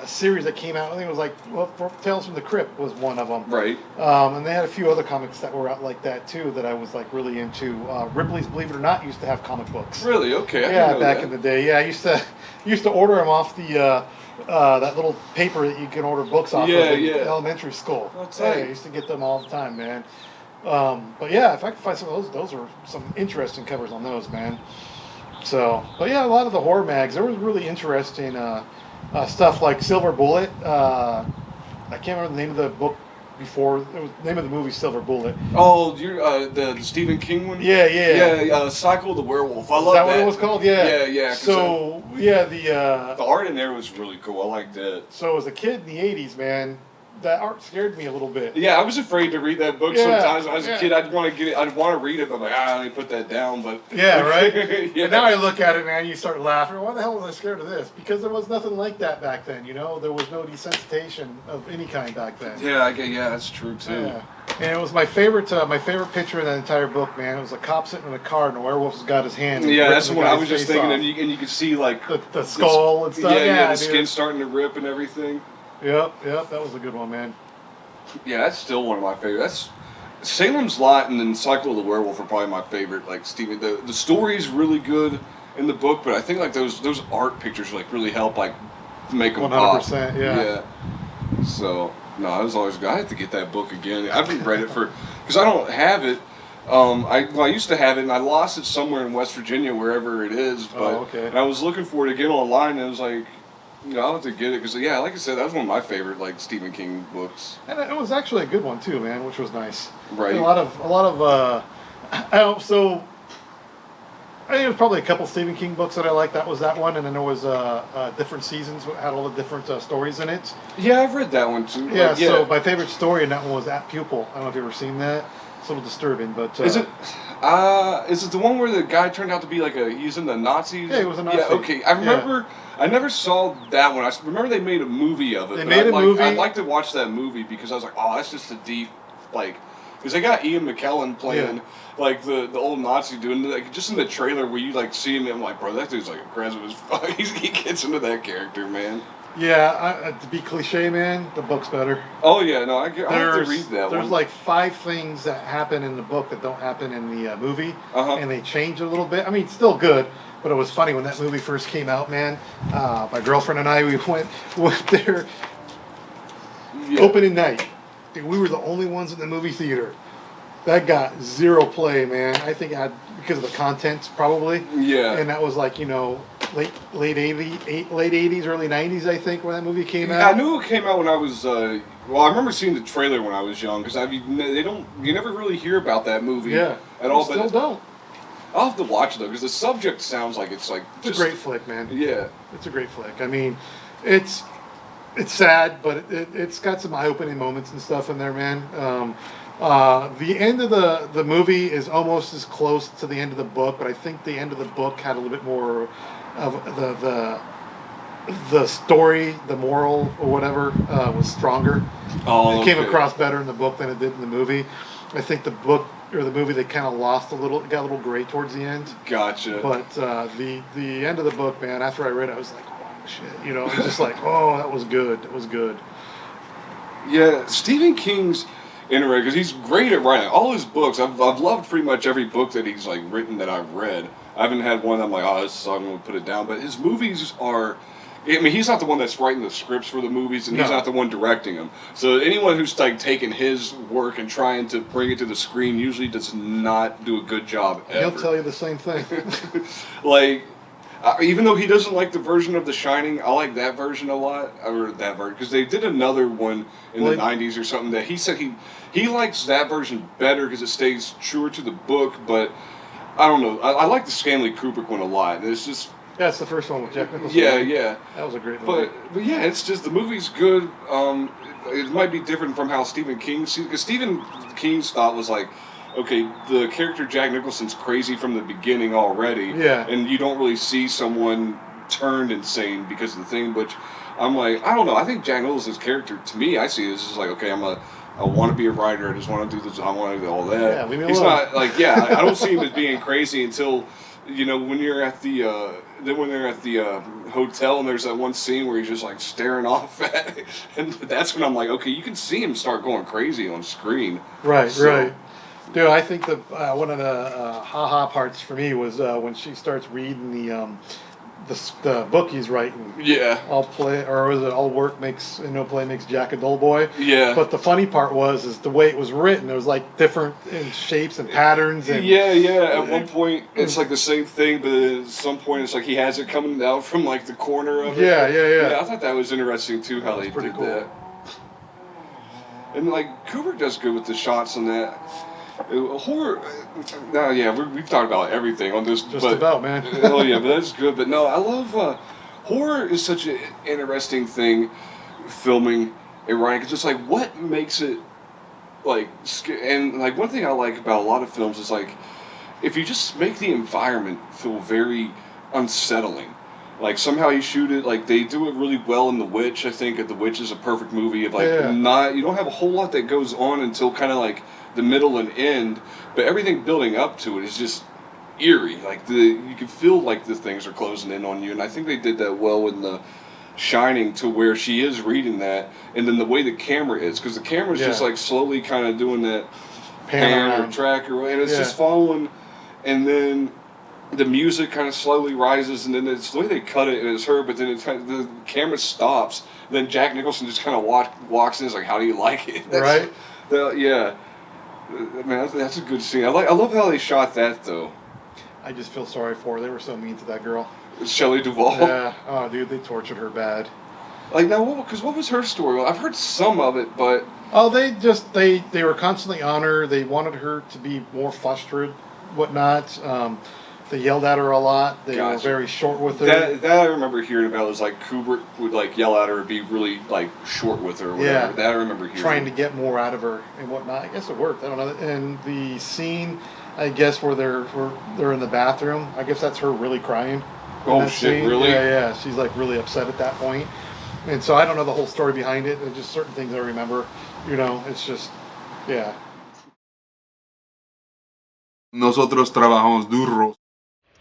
series that came out. I think it was like Tales from the Crypt was one of them. Right. And they had a few other comics that were out like that too that I was like really into. Ripley's Believe It or Not used to have comic books. Really? Okay. Yeah, back in the day. Yeah, I used to order them off the that little paper that you can order books off of in elementary school. That's I used to get them all the time, man. But yeah, if I could find some of those are some interesting covers on those, man. So, but yeah, a lot of the horror mags, there was really interesting stuff like Silver Bullet. I can't remember the name of the book before. It was the name of the movie Silver Bullet. Oh, you're the Stephen King one? Yeah. Cycle of the Werewolf. I love that. Is that what it was called? Yeah. Yeah. So, the art in there was really cool. I liked it. So as a kid in the 80s, man, that art scared me a little bit. Yeah, I was afraid to read that book sometimes. When I was a kid, I'd want to get it. I'd want to read it, but I'm like, let me put that down. But yeah, right. But now I look at it, man, you start laughing. Why the hell was I scared of this? Because there was nothing like that back then. You know, there was no desensitization of any kind back then. Yeah, that's true too. Yeah. And it was my favorite picture in that entire book, man. It was a cop sitting in a car, and the werewolf's got his hand. Yeah, that's what I was just thinking. And you could see like the skull and stuff. Yeah, the skin starting to rip and everything. Yep, that was a good one, man. Yeah, that's still one of my favorites. Salem's Lot and then Cycle of the Werewolf are probably my favorite. Like Stephen, the story is really good in the book, but I think like those art pictures like really help like make them 100%, pop. Yeah. So no, I was always I have to get that book again. I haven't read it because I don't have it. I used to have it and I lost it somewhere in West Virginia, wherever it is. But and I was looking for it again online, and it was like. I'll have to get it because, like I said, that was one of my favorite Stephen King books. And it was actually a good one too, man, which was nice. Right. A lot of. So I think it was probably a couple Stephen King books that I liked. That was that one, and then there was different seasons had all the different stories in it. Yeah, I've read that one too. Yeah. So my favorite story in that one was At Pupil. I don't know if you've ever seen that. It's a little disturbing, but is it the one where the guy turned out to be he's in the Nazis? Yeah, he was a Nazi. Yeah, okay. I remember. Yeah. I never saw that one. I remember they made a movie of it. They made a movie. I'd like to watch that movie because I was like, oh, that's just a deep, because they got Ian McKellen playing, the old Nazi dude, just in the trailer where you, see him, and I'm like, bro, that dude's, aggressive as fuck. He gets into that character, man. Yeah, to be cliche, man, the book's better. Oh, yeah, no, I have to read that one. There's, 5 things that happen in the book that don't happen in the movie, and they change a little bit. I mean, it's still good. But it was funny when that movie first came out, man. My girlfriend and I, we went there opening night. Dude, we were the only ones in the movie theater. That got 0 play, man. I think because of the content, probably. Yeah. And that was late 80s, early 90s, I think, when that movie came out. I knew it came out when I was. I remember seeing the trailer when I was young because you never really hear about that movie at all. Still don't. I'll have to watch it though, because the subject sounds like it's a great flick, man. Yeah, it's a great flick. I mean, it's sad, but it's got some eye-opening moments and stuff in there, man. The end of the movie is almost as close to the end of the book, but I think the end of the book had a little bit more of the story, the moral or whatever was stronger. It came across better in the book than it did in the movie. I think the book. Or the movie, they kind of lost a little. It got a little gray towards the end. Gotcha. But the end of the book, man. After I read it, I was like, "Oh shit!" You know, I was just like, "Oh, that was good. That was good." Yeah, Stephen King's interesting because he's great at writing. All his books, I've loved pretty much every book that he's written that I've read. I haven't had one that I'm like, "Oh, this I'm going to put it down." But his movies are. I mean, he's not the one that's writing the scripts for the movies, and he's not the one directing them. So anyone who's taking his work and trying to bring it to the screen usually does not do a good job ever. He'll tell you the same thing. Even though he doesn't like the version of The Shining, I like that version a lot. Or that version, because they did another one in the 90s or something that he said he likes that version better because it stays truer to the book. But I don't know. I like the Stanley Kubrick one a lot. It's just. Yeah, it's the first one with Jack Nicholson. Yeah. That was a great movie. But yeah, it's just the movie's good. It might be different from how Stephen King sees, because Stephen King's thought was okay, the character Jack Nicholson's crazy from the beginning already. Yeah. And you don't really see someone turned insane because of the thing, which I'm like, I don't know. I think Jack Nicholson's character, to me, I see it as just okay, I want to be a writer. I just want to do this. I want to do all that. Yeah, He's not I don't see him as being crazy until you know, when you're at the then when they're at the hotel and there's that one scene where he's just like staring off at it, and that's when I'm like, okay, you can see him start going crazy on screen. Right, So- right. Dude, I think the one of the ha-ha parts for me was when she starts reading the book he's writing. Yeah. All play, or was it all work makes, no play makes Jack a dull boy? Yeah. But the funny part is the way it was written. It was like different in shapes and patterns. And Yeah. At one point, it's like the same thing, but at some point, it's like he has it coming out from like the corner of it. Yeah. I thought that was interesting too, how they pretty did cool. that. And like Kubrick does good with the shots on that. Horror. No, yeah, we've talked about everything on this. Just about, man. Hell yeah, but that's good. But no, I love horror. Is such an interesting thing, filming and writing. It's just like what makes it like, and like one thing I like about a lot of films is like if you just make the environment feel very unsettling. Like somehow you shoot it, like they do it really well in The Witch. I think The Witch is a perfect movie of like you don't have a whole lot that goes on until kind of like the middle and end, but everything building up to it is just eerie. Like you can feel like the things are closing in on you, and I think they did that well in The Shining, to where she is reading that, and then the way the camera is, because the camera's just like slowly kind of doing that pan or track or, and it's just following, and then the music kind of slowly rises, and then it's the way they cut it, and it's her, but then the camera stops. Then Jack Nicholson just kind of walks in. It's like, how do you like it? Right? Yeah. Man, that's a good scene. I love how they shot that though. I just feel sorry for her. They were so mean to that girl. Shelley Duvall. Yeah. Oh, dude, they tortured her bad. Like now, because what was her story? I've heard some of it, but they were constantly on her. They wanted her to be more flustered, whatnot. They yelled at her a lot. They were very short with her. That I remember hearing about. Was like Kubrick would like yell at her, be really like short with her. Or whatever. Yeah, that I remember hearing. Trying to get more out of her and whatnot. I guess it worked. I don't know. And the scene, I guess, where they're in the bathroom. I guess that's her really crying. Oh shit! Scene. Really? Yeah. She's like really upset at that point. And so I don't know the whole story behind it. There's just certain things I remember. You know, it's just, yeah. Nosotros trabajamos duro.